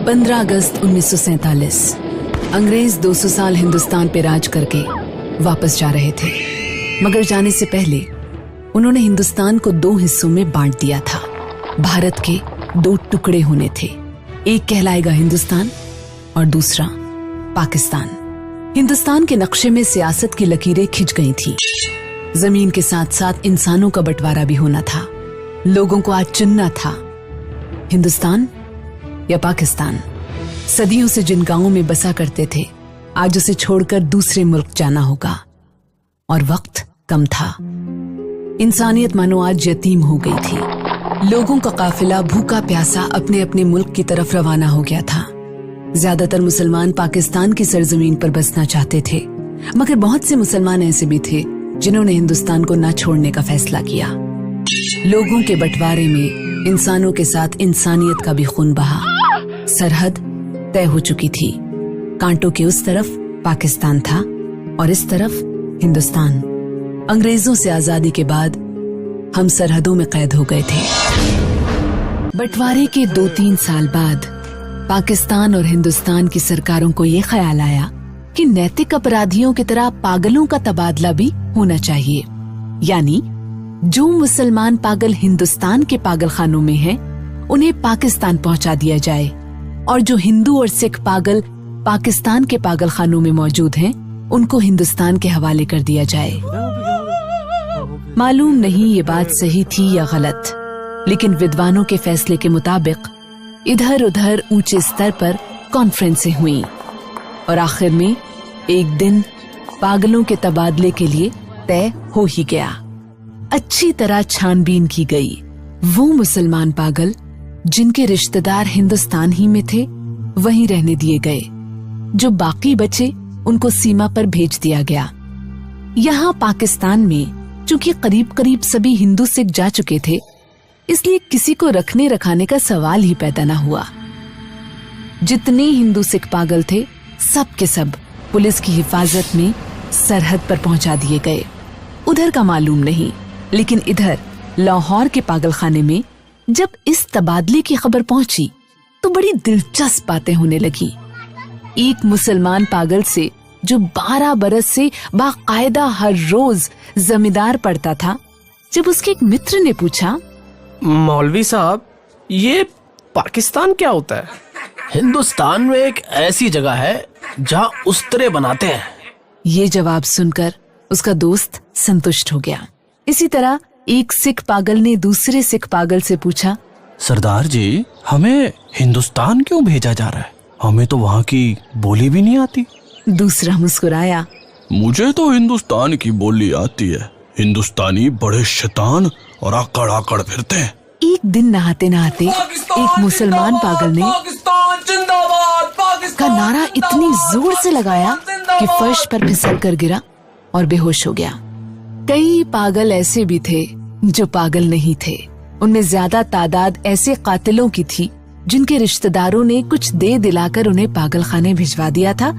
15 अगस्त 1947 अंग्रेज 200 साल हिंदुस्तान पे राज करके वापस जा रहे थे, मगर जाने से पहले उन्होंने हिंदुस्तान को 2 हिस्सों में बांट दिया था। भारत के 2 टुकड़े होने थे, एक कहलाएगा हिंदुस्तान और दूसरा पाकिस्तान। हिंदुस्तान के नक्शे में सियासत की लकीरें खिंच गई थी। जमीन के साथ साथ इंसानों का बंटवारा भी होना था। लोगों को आज चुनना था, हिंदुस्तान या पाकिस्तान। सदियों से जिन गांवों में बसा करते थे, आज उसे छोड़कर दूसरे मुल्क जाना होगा। और वक्त कम था। इंसानियत मानो आज यतीम हो गई थी। लोगों का काफिला भूखा प्यासा अपने अपने मुल्क की तरफ रवाना हो गया था। ज्यादातर मुसलमान पाकिस्तान की सरजमीन पर बसना चाहते थे, मगर बहुत से मुसलमान ऐसे भी थे जिन्होंने हिंदुस्तान को न छोड़ने का फैसला किया। लोगों के बंटवारे में इंसानों के साथ इंसानियत का भी खून बहा। सरहद तय हो चुकी थी। कांटों के उस तरफ पाकिस्तान था और इस तरफ हिंदुस्तान। अंग्रेजों से आजादी के बाद हम सरहदों में कैद हो गए थे। बंटवारे के 2-3 साल बाद पाकिस्तान और हिंदुस्तान की सरकारों को ये ख्याल आया कि नैतिक अपराधियों की तरह पागलों का तबादला भी होना चाहिए। यानी जो मुसलमान पागल हिंदुस्तान के पागलखानों में हैं, उन्हें पाकिस्तान पहुंचा दिया जाए, और जो हिंदू और सिख पागल पाकिस्तान के पागलखानों में मौजूद हैं, उनको हिंदुस्तान के हवाले कर दिया जाए। मालूम नहीं ये बात सही थी या गलत, लेकिन विद्वानों के फैसले के मुताबिक इधर उधर ऊंचे स्तर पर कॉन्फ्रेंसें हुई और आखिर में एक दिन पागलों के तबादले के लिए तय हो ही गया। अच्छी तरह छानबीन की गई। वो मुसलमान पागल जिनके रिश्तेदार हिंदुस्तान ही में थे, वहीं रहने दिए गए। जो बाकी बचे, उनको सीमा पर भेज दिया गया। यहाँ पाकिस्तान में चूंकि करीब करीब सभी हिंदू सिख जा चुके थे, इसलिए किसी को रखने रखाने का सवाल ही पैदा न हुआ। जितने हिंदू सिख पागल थे, सब के सब पुलिस की हिफाजत में सरहद पर पहुंचा दिए गए। उधर का मालूम नहीं, लेकिन इधर लाहौर के पागलखाने में जब इस तबादले की खबर पहुंची तो बड़ी दिलचस्प बातें होने लगी। एक मुसलमान पागल से जो 12 बरस से बाकायदा हर रोज जमींदार पढ़ता था, जब उसके एक मित्र ने पूछा, मौलवी साहब, ये पाकिस्तान क्या होता है? हिंदुस्तान में एक ऐसी जगह है जहाँ उस्तरे बनाते हैं। ये जवाब सुनकर उसका दोस्त संतुष्ट हो गया। इसी तरह एक सिख पागल ने दूसरे सिख पागल से पूछा, सरदार जी, हमें हिंदुस्तान क्यों भेजा जा रहा है? हमें तो वहाँ की बोली भी नहीं आती। दूसरा मुस्कुराया, मुझे तो हिंदुस्तान की बोली आती है। हिंदुस्तानी बड़े शैतान और आकड़ आकड़ फिरते हैं। एक दिन नहाते नहाते एक मुसलमान पागल ने का नारा इतनी जोर से लगाया कि फर्श पर फिसल कर गिरा और बेहोश हो गया। कई पागल ऐसे भी थे जो पागल नहीं थे। उनमें ज्यादा तादाद ऐसे कातिलों की थी जिनके रिश्तेदारों ने कुछ दे दिलाकर उन्हें पागलखाने भिजवा दिया था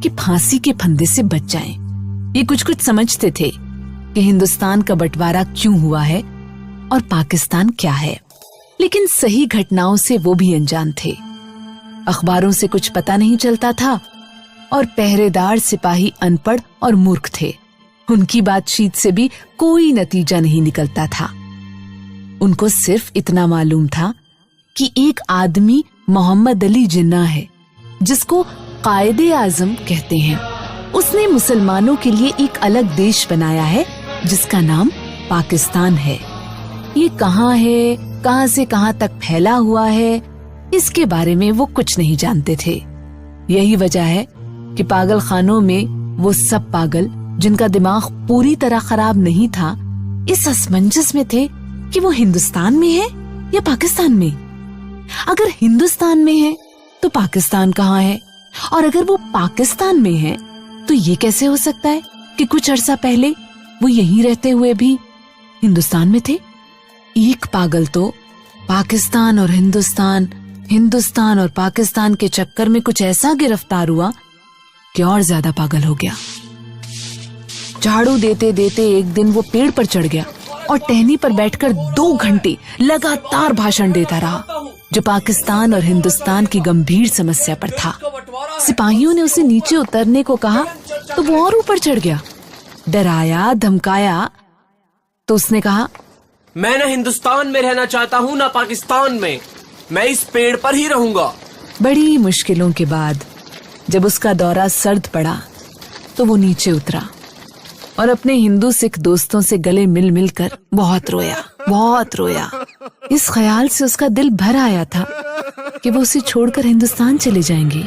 कि फांसी के फंदे से बच जाएं। ये कुछ कुछ समझते थे कि हिंदुस्तान का बंटवारा क्यों हुआ है और पाकिस्तान क्या है, लेकिन सही घटनाओं से वो भी अनजान थे। अखबारों से कुछ पता नहीं चलता था और पहरेदार सिपाही अनपढ़ और मूर्ख थे। उनकी बातचीत से भी कोई नतीजा नहीं निकलता था। उनको सिर्फ इतना मालूम था कि एक आदमी मोहम्मद अली जिन्ना है, जिसको कायदे आजम कहते हैं। उसने मुसलमानों के लिए एक अलग देश बनाया है जिसका नाम पाकिस्तान है। ये कहाँ है, कहाँ से कहाँ तक फैला हुआ है, इसके बारे में वो कुछ नहीं जानते थे। यही वजह है कि पागल खानों में वो सब पागल जिनका दिमाग पूरी तरह खराब नहीं था, इस असमंजस में थे कि वो हिंदुस्तान में है या पाकिस्तान में। अगर हिंदुस्तान में है तो पाकिस्तान कहाँ है, और अगर वो पाकिस्तान में है तो ये कैसे हो सकता है कि कुछ अरसा पहले वो यहीं रहते हुए भी हिंदुस्तान में थे। एक पागल तो पाकिस्तान और हिंदुस्तान, हिंदुस्तान और पाकिस्तान के चक्कर में कुछ ऐसा गिरफ्तार हुआ कि और ज्यादा पागल हो गया। झाड़ू देते देते एक दिन वो पेड़ पर चढ़ गया और टहनी पर बैठकर 2 घंटे लगातार भाषण देता रहा। जो पाकिस्तान और हिंदुस्तान की गंभीर समस्या पर था। सिपाहियों ने उसे नीचे उतरने को कहा तो वो और ऊपर चढ़ गया। डराया धमकाया तो उसने कहा, मैं ना हिंदुस्तान में रहना चाहता हूँ ना पाकिस्तान में, मैं इस पेड़ पर ही रहूंगा। बड़ी मुश्किलों के बाद जब उसका दौरा सर्द पड़ा तो वो नीचे उतरा और अपने हिंदू सिख दोस्तों से गले मिल मिल कर बहुत रोया। इस ख्याल से उसका दिल भर आया था कि वो उसे छोड़कर हिंदुस्तान चले जाएंगे।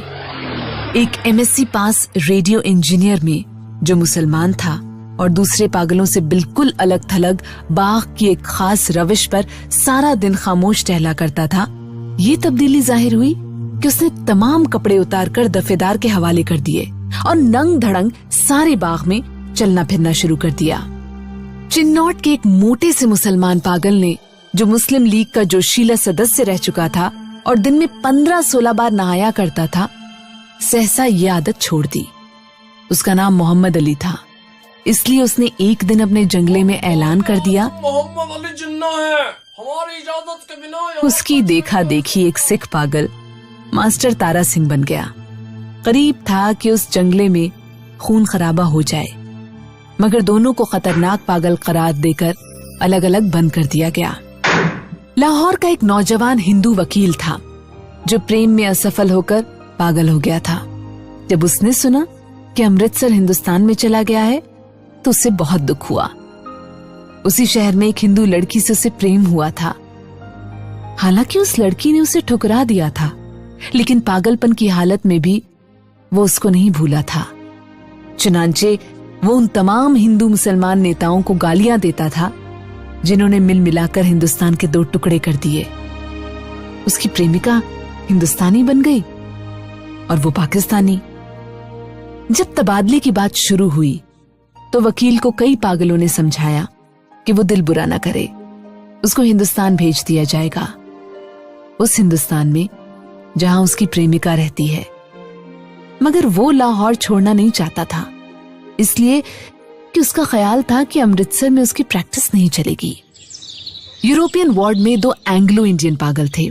एक MSc पास रेडियो इंजीनियर में जो मुसलमान था और दूसरे पागलों से बिल्कुल अलग थलग बाग की एक खास रविश पर सारा दिन खामोश टहला करता था, ये तब्दीली जाहिर हुई कि उसने तमाम कपड़े उतारकर दफेदार के हवाले कर दिए और नंग धड़ंग सारे बाग में चलना फिरना शुरू कर दिया। चिन्नौट के एक मोटे से मुसलमान पागल ने, जो मुस्लिम लीग का जोशीला सदस्य रह चुका था और दिन में 15-16 बार नहाया करता था, सहसा ये आदत छोड़ दी। उसका नाम मोहम्मद अली था, इसलिए उसने एक दिन अपने जंगले में ऐलान कर दिया, मोहम्मद अली जिन्ना है, हमारी इजाजत के बिना। उसकी देखा देखी एक सिख पागल मास्टर तारा सिंह बन गया। करीब था कि उस जंगले में खून खराबा हो जाए, मगर दोनों को खतरनाक पागल करार देकर अलग अलग बंद कर दिया गया। लाहौर का एक नौजवान हिंदू वकील था जो प्रेम में असफल होकर पागल हो गया था। जब उसने सुना कि अमृतसर हिंदुस्तान में चला गया है तो उसे बहुत दुख हुआ। उसी शहर में एक हिंदू लड़की से उसे प्रेम हुआ था। हालांकि उस लड़की ने उसे ठुकरा दिया था, लेकिन पागलपन की हालत में भी वो उसको नहीं भूला था। चुनांचे वो उन तमाम हिंदू मुसलमान नेताओं को गालियां देता था जिन्होंने मिल मिलाकर हिंदुस्तान के 2 टुकड़े कर दिए। उसकी प्रेमिका हिंदुस्तानी बन गई और वो पाकिस्तानी। जब तबादले की बात शुरू हुई तो वकील को कई पागलों ने समझाया कि वो दिल बुरा न करे, उसको हिंदुस्तान भेज दिया जाएगा, उस हिंदुस्तान में जहां उसकी प्रेमिका रहती है। मगर वो लाहौर छोड़ना नहीं चाहता था, इसलिए कि उसका ख्याल था कि अमृतसर में उसकी प्रैक्टिस नहीं चलेगी। यूरोपियन वार्ड में 2 एंग्लो इंडियन पागल थे।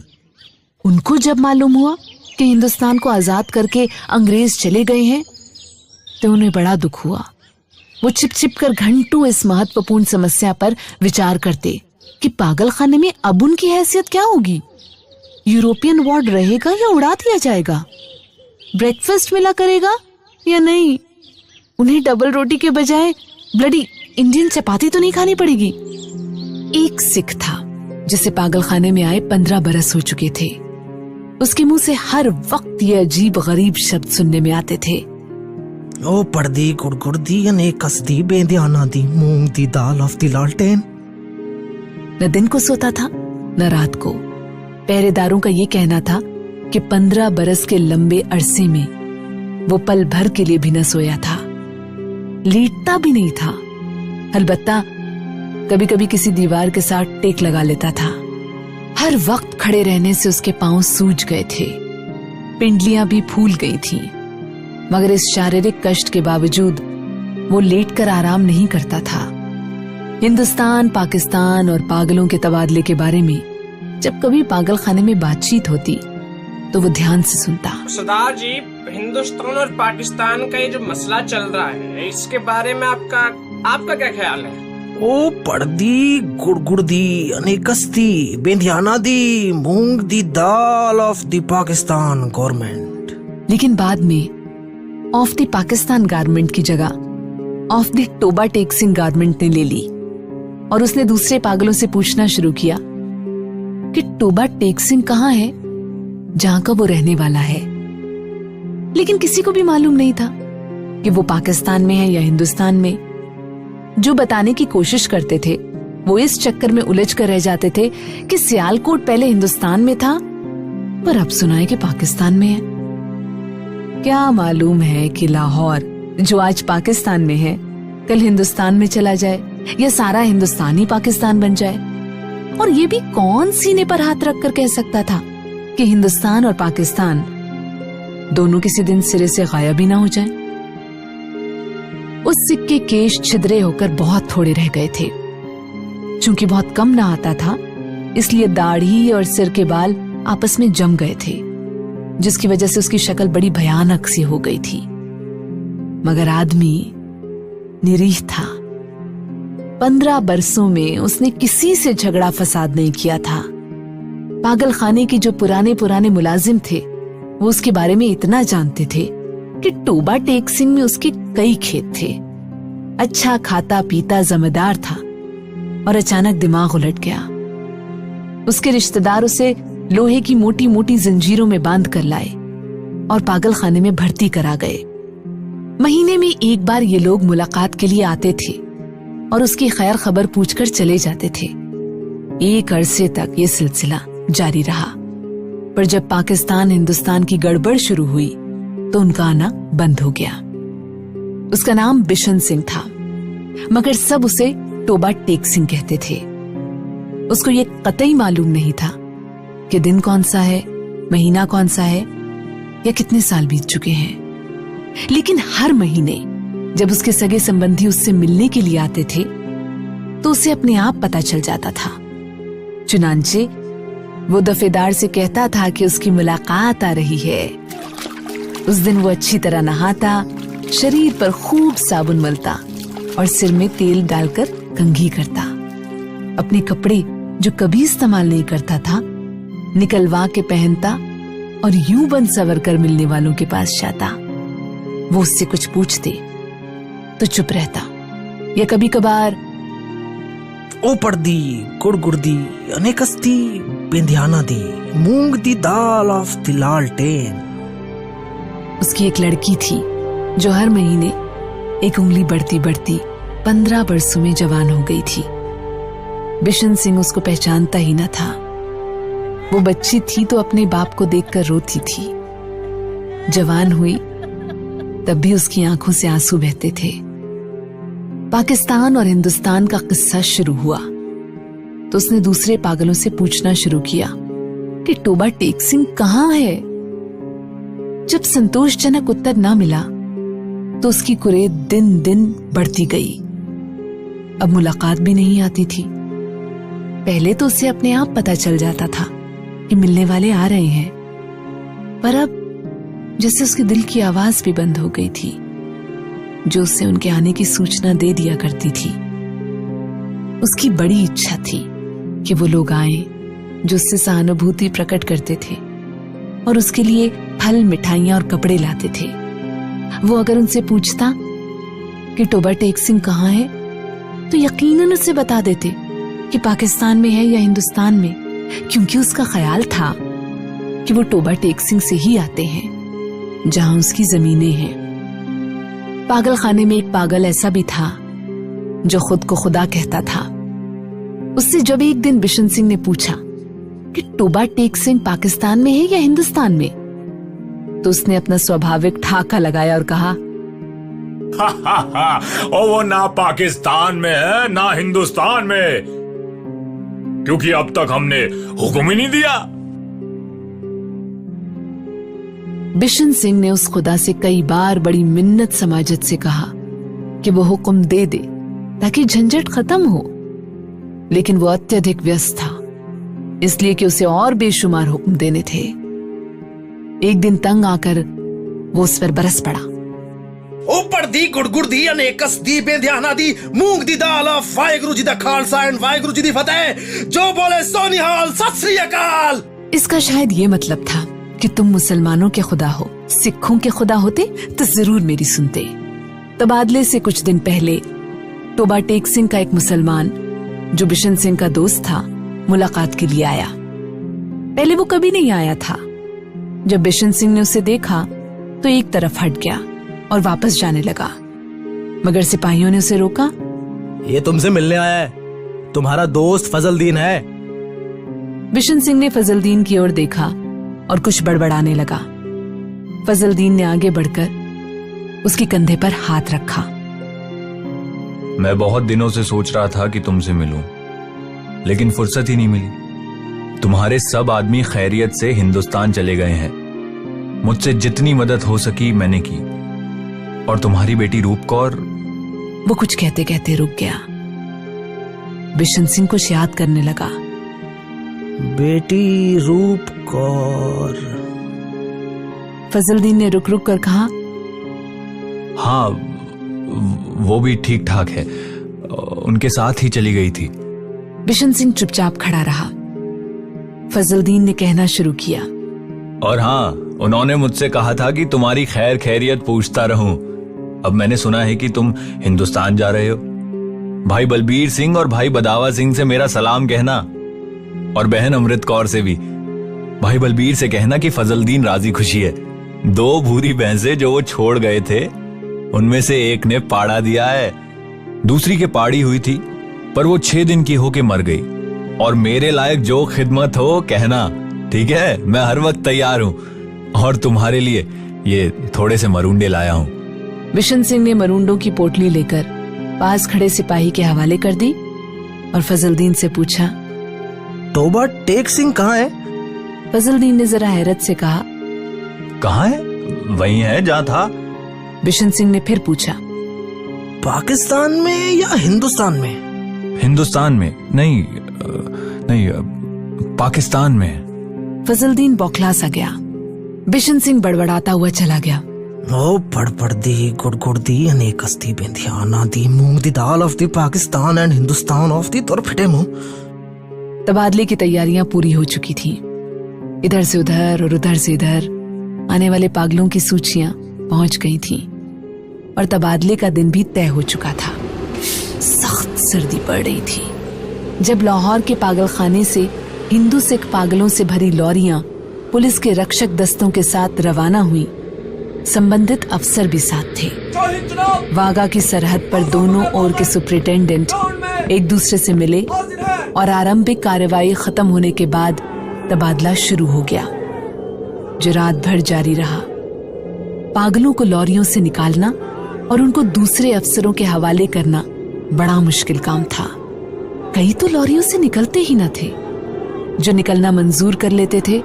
उनको जब मालूम हुआ कि हिंदुस्तान को आजाद करके अंग्रेज चले गए हैं तो उन्हें बड़ा दुख हुआ। वो छिप छिप कर घंटों इस महत्वपूर्ण समस्या पर विचार करते कि पागल खाने में अब उनकी हैसियत क्या होगी। यूरोपियन वार्ड रहेगा या उड़ा दिया जाएगा? ब्रेकफास्ट मिला करेगा या नहीं? उन्हें डबल रोटी के बजाय ब्लडी इंडियन चपाती तो नहीं खानी पड़ेगी? एक सिख था जिसे पागल खाने में आए 15 बरस हो चुके थे। उसके मुंह से हर वक्त ये अजीब गरीब शब्द सुनने में आते थे। ओ पड़दी गुड़गुड़ दी अनेक कसदी बेध्याना दी मूंग दी दाल ऑफ दी लालटेन। न दिन को सोता था न रात को। पहरेदारों का ये कहना था कि 15 बरस के लंबे अरसे में वो पल भर के लिए भी न सोया था, लेटता भी नहीं था। अलबत्ता कभी कभी किसी दीवार के साथ टेक लगा लेता था। हर वक्त खड़े रहने से उसके पांव सूज गए थे, पिंडलियां भी फूल गई थीं। मगर इस शारीरिक कष्ट के बावजूद वो लेटकर आराम नहीं करता था। हिंदुस्तान, पाकिस्तान और पागलों के तबादले के बारे में जब कभी पागल खाने में बातचीत होती तो वो ध्यान से सुनता। सरदार जी, हिंदुस्तान और पाकिस्तान का ये जो मसला चल रहा है, इसके बारे में आपका क्या ख्याल है? ओ पड़दी गुड़गुड़ दी अनेक कसदी बेध्याना दी मूंग दी दाल ऑफ दी पाकिस्तान गवर्नमेंट। लेकिन बाद में ऑफ द पाकिस्तान गारमेंट की जगह of the Toba Tek Singh government ने ले ली और उसने दूसरे पागलों से पूछना शुरू किया कि टोबा टेक सिंह कहाँ है, जहां का वो रहने वाला है। लेकिन किसी को भी मालूम नहीं था कि वो पाकिस्तान में है या हिंदुस्तान में। जो बताने की कोशिश करते थे वो इस चक्कर में उलझ कर रह जाते थे कि सियालकोट पहले हिंदुस्तान में था पर अब सुना है कि पाकिस्तान में है। क्या मालूम है कि लाहौर जो आज पाकिस्तान में है कल हिंदुस्तान में चला जाए या सारा हिंदुस्तान ही पाकिस्तान बन जाए। और ये भी कौन सीने पर हाथ रखकर कह सकता था कि हिंदुस्तान और पाकिस्तान दोनों किसी दिन सिरे से गायब ही ना हो जाएं। उस सिक्के केश छिद्रे होकर बहुत थोड़े रह गए थे। चूंकि बहुत कम ना आता था इसलिए दाढ़ी और सिर के बाल आपस में जम गए थे, जिसकी वजह से उसकी शक्ल बड़ी भयानक सी हो गई थी। मगर आदमी निरीह था। 15 बरसों में उसने किसी से झगड़ा फसाद नहीं किया था। पागल खाने के जो पुराने पुराने मुलाजिम थे वो उसके बारे में इतना जानते थे कि टोबा टेक सिंह में उसके कई खेत थे। अच्छा खाता पीता जमींदार था और अचानक दिमाग उलट गया। उसके रिश्तेदार उसे लोहे की मोटी मोटी जंजीरों में बांध कर लाए और पागल खाने में भर्ती करा गए। महीने में एक बार ये लोग मुलाकात के लिए आते थे और उसकी खैर खबर पूछकर चले जाते थे। एक अरसे तक ये सिलसिला जारी रहा, पर जब पाकिस्तान हिंदुस्तान की गड़बड़ शुरू हुई तो उनका आना बंद हो गया। उसका नाम बिशन सिंह था, मगर सब उसे टोबा टेक सिंह कहते थे। उसको ये कतई मालूम नहीं था कि दिन कौन सा है, महीना कौन सा है या कितने साल बीत चुके हैं। लेकिन हर महीने जब उसके सगे संबंधी उससे मिलने के लिए आते थे तो उसे अपने आप पता चल जाता था। चुनांचे वो दफेदार से कहता था कि उसकी मुलाकात आ रही है। उस दिन वो अच्छी तरह नहाता, शरीर पर खूब साबुन मलता और सिर में तेल डालकर कंघी करता। अपने कपड़े जो कभी इस्तेमाल नहीं करता था निकलवा के पहनता और यूं बन सवर कर मिलने वालों के पास जाता। वो उससे कुछ पूछते तो चुप रहता या कभी कभार ऊपर दी गुड़ दी अनेकस्ती बेंधियाना दी मूंग दी दाल ऑफ द लालटेन। उसकी एक लड़की थी जो हर महीने एक उंगली बढ़ती बढ़ती 15 बरसों में जवान हो गई थी। बिशन सिंह उसको पहचानता ही न था। वो बच्ची थी तो अपने बाप को देखकर रोती थी। जवान हुई तब भी उसकी आंखों से आंसू बहते थे। पाकिस्तान और हिंदुस्तान का किस्सा शुरू हुआ तो उसने दूसरे पागलों से पूछना शुरू किया कि टोबा टेक सिंह कहाँ है। जब संतोषजनक उत्तर ना मिला तो उसकी कुरेद दिन दिन बढ़ती गई। अब मुलाकात भी नहीं आती थी। पहले तो उसे अपने आप पता चल जाता था कि मिलने वाले आ रहे हैं, पर अब जैसे उसके दिल की आवाज भी बंद हो गई थी जो उसे उनके आने की सूचना दे दिया करती थी। उसकी बड़ी इच्छा थी कि वो लोग आए जो उससे सहानुभूति प्रकट करते थे और उसके लिए फल, मिठाइयां और कपड़े लाते थे। वो अगर उनसे पूछता कि टोबा टेक सिंह कहाँ है तो यकीनन उसे बता देते कि पाकिस्तान में है या हिंदुस्तान में, क्योंकि उसका ख्याल था कि वो टोबा टेक सिंह से ही आते हैं जहां उसकी जमीनें हैं। पागल खाने में एक पागल ऐसा भी था जो खुद को खुदा कहता था। उससे जब एक दिन बिशन सिंह ने पूछा कि टोबा टेक सिंह पाकिस्तान में है या हिंदुस्तान में, तो उसने अपना स्वाभाविक ठाका लगाया और कहा, और वो ना पाकिस्तान में है ना हिंदुस्तान में, क्योंकि अब तक हमने हुक्म ही नहीं दिया। बिशन सिंह ने उस खुदा से कई बार बड़ी मिन्नत समाजत से कहा कि वो हुक्म दे दे ताकि झंझट खत्म हो, लेकिन वो अत्यधिक व्यस्त था, इसलिए कि उसे और बेशुमार हुक्म देने थे। एक दिन तंग आकर वो उस पर बरस पड़ा। ऊपर दी गुड़ दी अनेकस दी बेंधियाना दी मूंग दी दाल ऑफ वाहिगुरु जी दा खालसा एंड वाहिगुरु जी दी फतेह। जो बोले सो निहाल, सत श्री अकाल। इसका शायद ये मतलब था कि तुम मुसलमानों के खुदा हो, सिखों के खुदा होते तो जरूर मेरी सुनते। तबादले से कुछ दिन पहले टोबा टेक सिंह का एक मुसलमान जो बिशन सिंह का दोस्त था मुलाकात के लिए आया। पहले वो कभी नहीं आया था। जब बिशन सिंह ने उसे देखा तो एक तरफ हट गया और वापस जाने लगा, मगर सिपाहियों ने उसे रोका। ये तुमसे मिलने आया है, तुम्हारा दोस्त फजलदीन है। बिशन सिंह ने फजलदीन की ओर देखा और कुछ बड़बड़ाने लगा। फजलदीन ने आगे बढ़कर उसके कंधे पर हाथ रखा। मैं बहुत दिनों से सोच रहा था कि तुमसे मिलूं, लेकिन फुर्सत ही नहीं मिली। तुम्हारे सब आदमी खैरियत से हिंदुस्तान चले गए हैं। मुझसे जितनी मदद हो सकी मैंने की, और तुम्हारी बेटी रूप कौर। वो कुछ कहते कहते रुक गया। बिशन सिंह कुछ याद करने लगा। बेटी रूप कौर। फजलुद्दीन ने रुक रुक कर कहा, हाँ, वो भी ठीक ठाक है, उनके साथ ही चली गई थी। बिशन सिंह चुपचाप खड़ा रहा। फजलुद्दीन ने कहना शुरू किया, और हाँ, उन्होंने मुझसे कहा था कि तुम्हारी खैर खैरियत पूछता रहूं। अब मैंने सुना है कि तुम हिंदुस्तान जा रहे हो। भाई बलबीर सिंह और भाई बदावा सिंह से मेरा सलाम कहना, और बहन अमृत कौर से भी। भाई बलबीर से कहना कि फजलुद्दीन राजी खुशी है। 2 भूरी भैंसें जो वो छोड़ गए थे, उनमें से एक ने पाड़ा दिया है, दूसरी के पाड़ी हुई थी, पर वो 6 दिन की होके मर गई। और मेरे लायक जो खिदमत हो कहना, ठीक है? मैं हर वक्त तैयार हूं। और तुम्हारे लिए ये थोड़े से मरूंडे लाया हूं। बिशन सिंह ने मरूंडों की पोटली लेकर पास खड़े सिपाही के हवाले कर दी और फजलुद्दीन से पूछा, तोबा टेक सिंह कहाँ है? फजलुद्दीन ने जरा हैरत से कहा, कहाँ है? वही है जहाँ था। बिशन सिंह ने फिर पूछा, पाकिस्तान में या हिंदुस्तान में? हिंदुस्तान में नहीं, पाकिस्तान में। फजलुद्दीन बौखला सा गया। बिशन सिंह बड़बड़ाता हुआ चला गया। ओ पड़ दी गुड़ दी अनेक हस्ती बेंधियाना दी मूंग दी दाल of the Pakistan and Hindustan of दी तुर फिटे मुंह। तबादले की तैयारियां पूरी हो चुकी थी। इधर से उधर और उधर से इधर आने वाले पागलों की सूचियां पहुंच गई थीं और तबादले का दिन भी तय हो चुका था। सख्त सर्दी पड़ रही थी। जब लाहौर के पागलखाने से हिंदू सिख पागलों से भरी लॉरियां पुलिस के रक्षक दस्तों के साथ रवाना हुई, संबंधित अफसर भी साथ थे। वाघा की सरहद पर दोनों ओर के सुपरिटेंडेंट एक दूसरे से मिले और आरंभिक कार्रवाई खत्म होने के बाद तबादला शुरू हो गया, जो रात भर जारी रहा। पागलों को लॉरियों से निकालना और उनको दूसरे अफसरों के हवाले करना बड़ा मुश्किल काम था। कई तो लॉरियों से निकलते ही न थे। जो निकलना मंजूर कर लेते थे,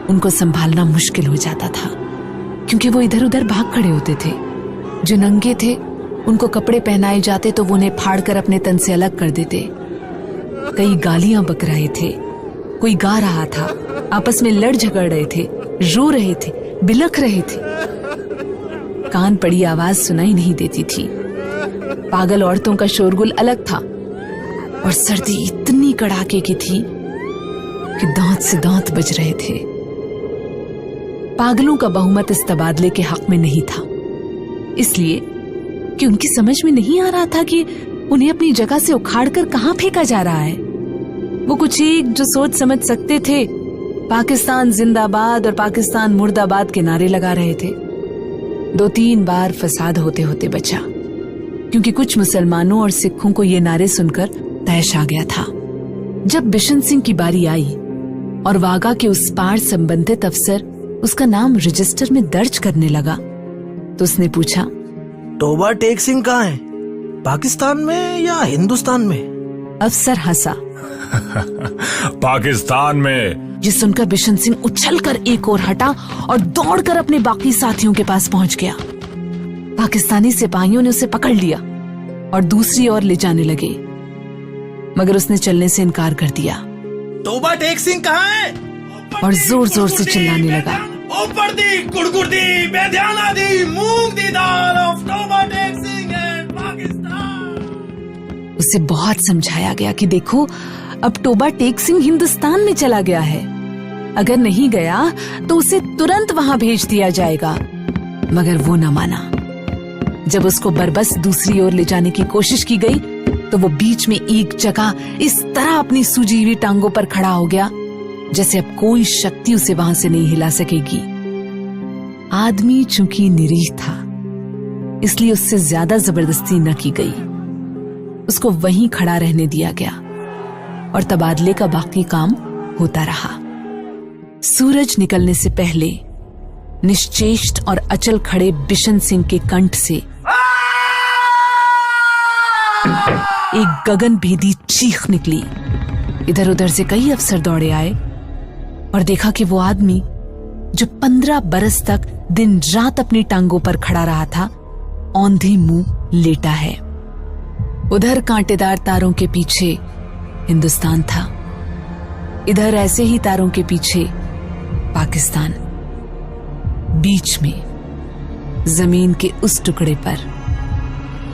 उनको संभालना मुश्किल हो जाता था, क्योंकि वो इधर उधर भाग खड़े होते थे। जो नंगे थे, उनको कपड़े पहनाए जाते तो वो उन्हें फाड़कर अपने तन से अलग कर देते। कई गालियां बक रहे थे, कोई गा रहा था, आपस में लड़ झगड़ रहे थे, रो रहे थे, बिलख रहे थे। कान पड़ी आवाज सुनाई नहीं देती थी। पागल औरतों का शोरगुल अलग था और सर्दी इतनी कड़ाके की थी कि दांत से दांत बज रहे थे। पागलों का बहुमत इस तबादले के हक में नहीं था, इसलिए कि उनकी समझ में नहीं आ रहा था कि उन्हें अपनी जगह से उखाड़कर कहां फेंका जा रहा है। वो कुछ एक जो सोच समझ सकते थे, पाकिस्तान जिंदाबाद और पाकिस्तान मुर्दाबाद के नारे लगा रहे थे। 2-3 बार फसाद होते होते बचा, क्योंकि कुछ मुसलमानों और सिखों को ये नारे सुनकर तैश आ गया था। जब बिशन सिंह की बारी आई और वाघा के उस पार संबंधित अफसर उसका नाम रजिस्टर में दर्ज करने लगा, तो उसने पूछा, तोबा टेक सिंह कहाँ है? पाकिस्तान में या हिंदुस्तान में? अफसर हंसा। पाकिस्तान में। ये सुनकर बिशन सिंह उछलकर एक ओर हटा और दौड़कर अपने बाकी साथियों के पास पहुंच गया। पाकिस्तानी सिपाहियों ने उसे पकड़ लिया और दूसरी ओर ले जाने लगे, मगर उसने चलने से इनकार कर दिया। तोबा टेक सिंह कहाँ है? और जोर जोर से चिल्लाने लगा, ऊपर दी गुड़गुड़ दी बेध्याना दी मूंग दी दाल ऑफ तोबा टेक सिंह एंड पाकिस्तान। उसे बहुत समझाया गया कि देखो, अब तोबा टेक सिंह हिंदुस्तान में चला गया है, अगर नहीं गया तो उसे तुरंत वहां भेज दिया जाएगा, मगर वो न माना। जब उसको बरबस दूसरी ओर ले जाने की कोशिश की गई, तो वो बीच में एक जगह इस तरह अपनी सूजी हुई टांगों पर खड़ा हो गया जैसे अब कोई शक्ति उसे वहां से नहीं हिला सकेगी। आदमी चूंकि निरीह था, इसलिए उससे ज्यादा जबरदस्ती न की गई। उसको वहीं खड़ा रहने दिया गया और तबादले का बाकी काम होता रहा। सूरज निकलने से पहले निश्चेष्ट और अचल खड़े बिशन सिंह के कंठ से एक गगन भेदी चीख निकली। इधर उधर से कई अफसर दौड़े आए और देखा कि वो आदमी जो 15 बरस तक दिन रात अपनी टांगों पर खड़ा रहा था, औंधे मुंह लेटा है। उधर कांटेदार तारों के पीछे हिंदुस्तान था, इधर ऐसे ही तारों के पीछे पाकिस्तान, बीच में जमीन के उस टुकड़े पर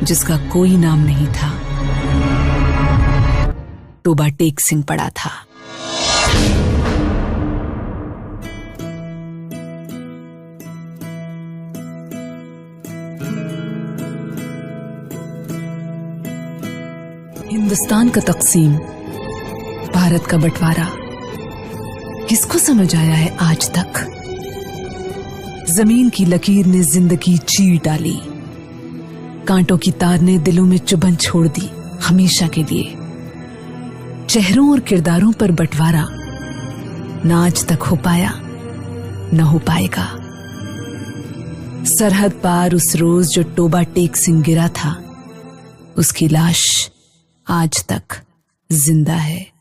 जिसका कोई नाम नहीं था, तोबा टेक सिंह पड़ा था। हिंदुस्तान का तकसीम, भारत का बंटवारा किसको समझ आया है आज तक? जमीन की लकीर ने जिंदगी चीर डाली, कांटों की तार ने दिलों में चुभन छोड़ दी हमेशा के लिए। चेहरों और किरदारों पर बंटवारा ना आज तक हो पाया, न हो पाएगा। सरहद पार उस रोज जो तोबा टेक सिंह गिरा था, उसकी लाश आज तक जिंदा है।